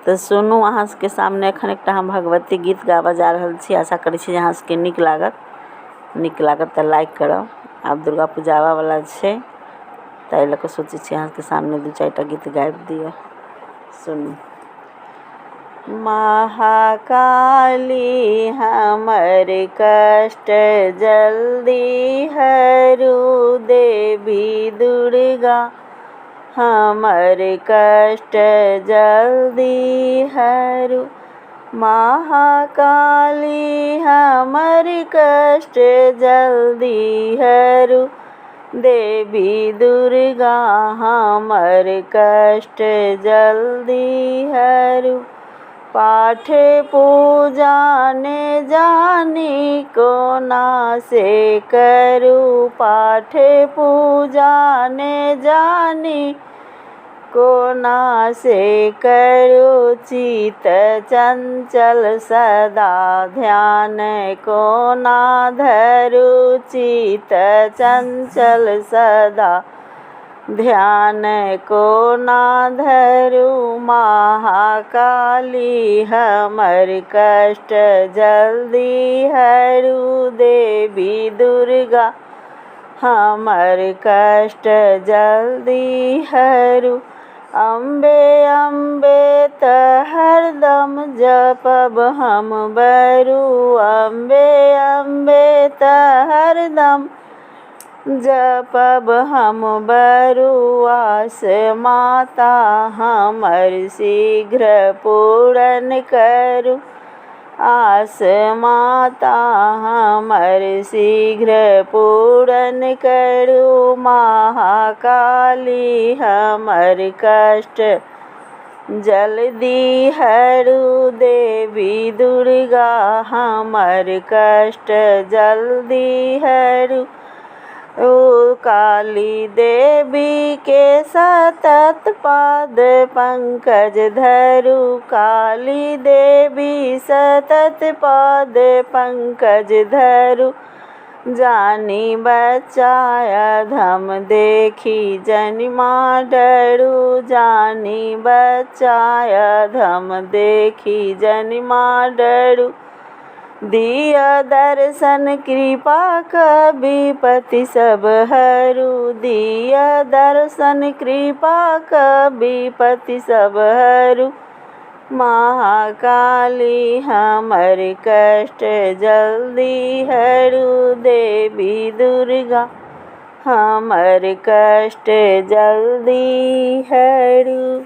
तो सुनू अहाँ के सामने एखन एक हम भगवती गीत गाबऽ जा रहल छी। आशा करै छी जे अहाँ सबके नीक लागत तऽ लाइक करब। आब दुर्गा पूजा आबऽ वाला छै ताहि लऽ कऽ सोचै छी अहाँ के सामने 2-4 टा गीत गाबि दिअ। सुनू। महाकाली हमर कष्ट जल्दी हरू, देवी दुर्गा हमर कष्ट जल्दी हरू। महाकाली हमर कष्ट जल्दी हरू, देवी दुर्गा हमर कष्ट जल्दी हरू। पाठ पूजा ने जानी कोना से करू, पाठ पूजा ने जानी कोना से करू। चित चंचल सदा ध्यान कोना धरू, चित चंचल सदा ध्यान कोना धरू। महाकाली हमर कष्ट जल्दी हरू, देवी दुर्गा हमर कष्ट जल्दी हरू। अम्बे अम्बे त हरदम जपब हम बरू, अम्बे अम्बे त हरदम जपब हम बरू। आस माता हमर शीघ्र पूरन करू, आस माता हमर शीघ्र पूरन करू। महाकाली हमर कष्ट जल्दी हरू, देवी दुर्गा हमर कष्ट जल्दी हरू। ओ काली देवी के सतत पाद पंकज धरू, काली देवी सतत पाद पंकज धरू। जानी बच्चा अधम देखी जनिमा डरू, जानी बच्चा अधम देखी जनिमा डरू। दिया दर्शन कृपा कभी पति सब हरू, दिया दर्शन कृपा कभी पति सब हरू। महाकाली हमर कष्ट जल्दी हरू, देवी दुर्गा हमर कष्ट जल्दी हरू।